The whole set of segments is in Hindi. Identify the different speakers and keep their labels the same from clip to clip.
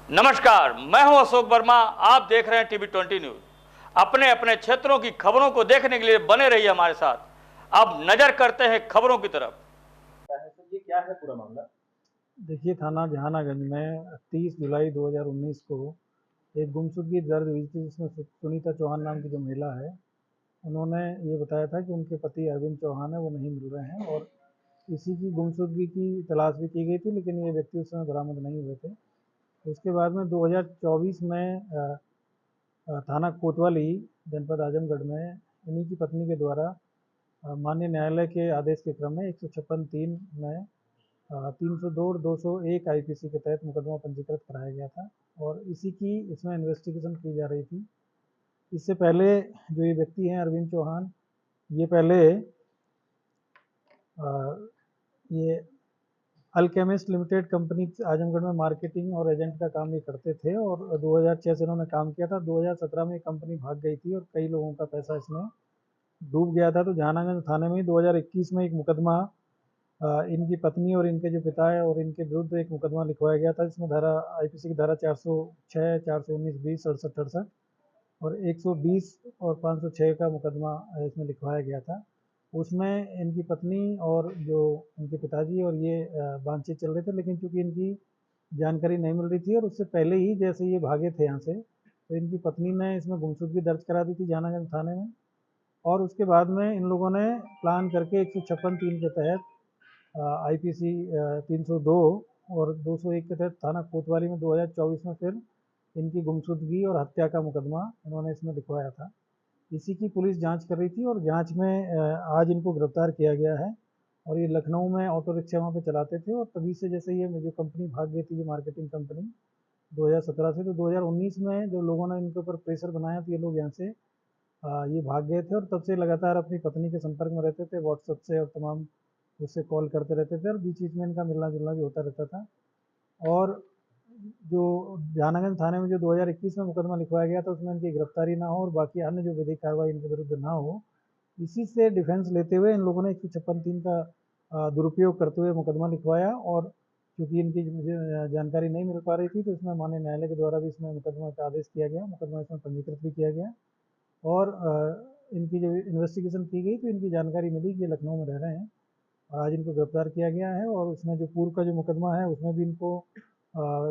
Speaker 1: नमस्कार, मैं हूं अशोक वर्मा। आप देख रहे हैं टीवी 20 न्यूज। अपने अपने क्षेत्रों की खबरों को देखने के लिए बने रहिए हमारे साथ। अब नजर करते हैं खबरों की तरफ।
Speaker 2: ये क्या है पूरा मामला?
Speaker 3: देखिए, थाना जहानागंज में 30 जुलाई 2019 को एक गुमशुदगी दर्ज हुई थी, जिसमें सुनीता चौहान नाम की जो महिला है, उन्होंने ये बताया था कि उनके पति अरविंद चौहान है, वो नहीं मिल रहे हैं और इसी की गुमशुदगी की तलाश भी की गई थी, लेकिन ये व्यक्ति उस समय बरामद नहीं हुए थे। उसके बाद में 2024 में थाना कोतवाली जनपद आजमगढ़ में इन्हीं की पत्नी के द्वारा माननीय न्यायालय के आदेश के क्रम में 156(3) में 302 और 201 आईपीसी के तहत मुकदमा पंजीकृत कराया गया था और इसी की इसमें इन्वेस्टिगेशन की जा रही थी। इससे पहले जो ये व्यक्ति हैं अरविंद चौहान, ये पहले ये अल्केमिस्ट लिमिटेड कंपनी आजमगढ़ में मार्केटिंग और एजेंट का काम ये करते थे और 2006 से इन्होंने काम किया था। 2017 में कंपनी भाग गई थी और कई लोगों का पैसा इसमें डूब गया था। तो जहानागंज थाने में 2021 में एक मुकदमा इनकी पत्नी और इनके जो पिता है और इनके विरुद्ध एक मुकदमा लिखवाया गया था। इसमें धारा आईपीसी की धारा 406, 419, 20, 67, 68 और 120 और 506 का मुकदमा इसमें लिखवाया गया था। उसमें इनकी पत्नी और जो इनके पिताजी और ये बातचीत चल रहे थे, लेकिन चूंकि इनकी जानकारी नहीं मिल रही थी और उससे पहले ही जैसे ये भागे थे यहाँ से, तो इनकी पत्नी ने इसमें गुमशुदगी दर्ज करा दी थी जहानागंज थाने में। और उसके बाद में इन लोगों ने प्लान करके 156(3) के तहत आईपीसी 302 और 201 के तहत थाना कोतवाली में 2024 में फिर इनकी गुमशुदगी और हत्या का मुकदमा इन्होंने इसमें लिखवाया था। इसी की पुलिस जांच कर रही थी और जांच में आज इनको गिरफ्तार किया गया है। और ये लखनऊ में ऑटो रिक्शा वहाँ पे चलाते थे और तभी से जैसे ये जो कंपनी भाग गई थी, जो मार्केटिंग कंपनी 2017 से, तो 2019 में जो लोगों ने इनके ऊपर प्रेशर बनाया तो ये लोग यहाँ से ये भाग गए थे और तब से लगातार अपनी पत्नी के संपर्क में रहते थे, व्हाट्सएप से और तमाम उससे कॉल करते रहते थे और बीच बीच में इनका मिलना जुलना भी होता रहता था। और जो जहानागंज थाने में जो 2021 में मुकदमा लिखवाया गया था, उसमें इनकी गिरफ्तारी ना हो और बाकी अन्य जो विधिक कार्रवाई इनके विरुद्ध ना हो, इसी से डिफेंस लेते हुए इन लोगों ने 156(3) का दुरुपयोग करते हुए मुकदमा लिखवाया। और क्योंकि इनकी मुझे जानकारी नहीं मिल पा रही थी, तो इसमें माननीय न्यायालय के द्वारा भी इसमें मुकदमा का आदेश किया गया, मुकदमा इसमें पंजीकृत भी किया गया। और इनकी जब इन्वेस्टिगेशन की गई तो इनकी जानकारी मिली कि ये लखनऊ में रह रहे हैं और आज इनको गिरफ्तार किया गया है। और उसमें जो पूर्व का जो मुकदमा है उसमें भी इनको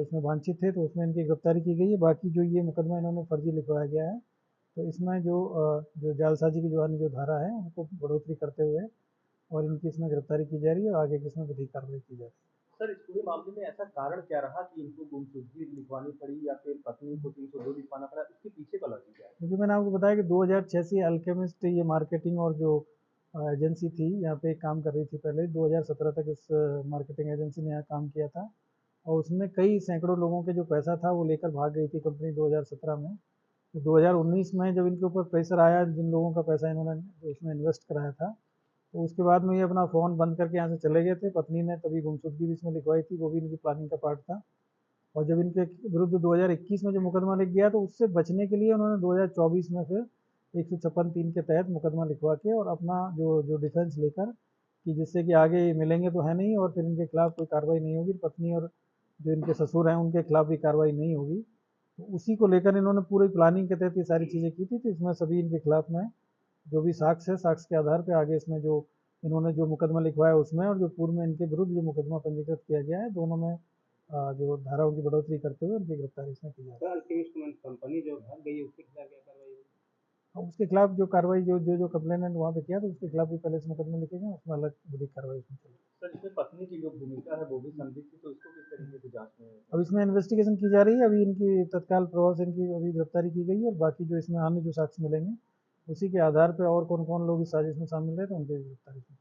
Speaker 3: इसमें वांछित थे, तो उसमें इनकी गिरफ्तारी की गई है। बाकी जो ये मुकदमा इन्होंने फर्जी लिखवाया गया है, तो इसमें जो जालसाजी की जो धारा है उनको बढ़ोतरी करते हुए और इनकी इसमें गिरफ्तारी की जा रही है और आगे की इसमें विधिक कार्रवाई की जा रही है।
Speaker 2: सर, इस पूरे मामले में ऐसा कारण क्या रहा कि इनको गुमशुदगी लिखवानी पड़ी या फिर पत्नी को 302 लिखवाना पड़ा? इसके पीछे का लॉजिक क्या है?
Speaker 3: क्योंकि मैंने आपको बताया कि 2006 से अल्केमिस्ट ये मार्केटिंग और जो एजेंसी थी यहाँ पे काम कर रही थी, पहले 2017 तक इस मार्केटिंग एजेंसी ने यहाँ काम किया था और उसमें कई सैकड़ों लोगों के जो पैसा था वो लेकर भाग गई थी कंपनी 2017 में। तो 2019 में जब इनके ऊपर प्रेशर आया, जिन लोगों का पैसा इन्होंने उसमें इन्वेस्ट कराया था, तो उसके बाद में ये अपना फ़ोन बंद करके यहाँ से चले गए थे। पत्नी ने तभी गुमशुदगी भी इसमें लिखवाई थी, वो भी इनकी प्लानिंग का पार्ट था। और जब इनके विरुद्ध 2021 में जो मुकदमा लिख गया, तो उससे बचने के लिए उन्होंने 2024 में फिर 156(3) के तहत मुकदमा लिखवा के और अपना जो जो डिफेंस लेकर कि जिससे कि आगे ये मिलेंगे तो है नहीं और फिर इनके खिलाफ कोई कार्रवाई नहीं होगी, पत्नी और जो इनके ससुर हैं उनके खिलाफ भी कार्रवाई नहीं होगी, तो उसी को लेकर इन्होंने पूरी प्लानिंग के तहत ये सारी चीज़ें की थी। तो इसमें सभी इनके खिलाफ में जो भी साक्ष्य है, साक्ष्य के आधार पर आगे इसमें जो इन्होंने जो मुकदमा लिखवाया उसमें और जो पूर्व में इनके विरुद्ध जो मुकदमा पंजीकृत किया गया है, दोनों में जो धाराओं की बढ़ोतरी करते हुए उनकी गिरफ्तारी इसमें की जाए।
Speaker 2: कंपनी जो भाग गई उसके खिलाफ क्या कार्रवाई होगी?
Speaker 3: उसके खिलाफ जो कार्रवाई जो कंप्लेनेंट वहाँ पे किया, तो उसके खिलाफ भी पहले से मुकदमे लिखे गए, उसमें अलग विधिक कार्रवाई उसमें चलेगी।
Speaker 2: सर, इसमें पत्नी की जो भूमिका है वो भी संदिग्ध थी, तो इसको किस तरीके से जांच में?
Speaker 3: अब इसमें इन्वेस्टिगेशन की जा रही है। अभी इनकी तत्काल प्रभाव से इनकी अभी गिरफ्तारी की गई है और बाकी जो इसमें अन्य जो साक्ष्य मिलेंगे उसी के आधार पर और कौन कौन लोग इस साजिश में शामिल रहे तो उनकी गिरफ्तारी की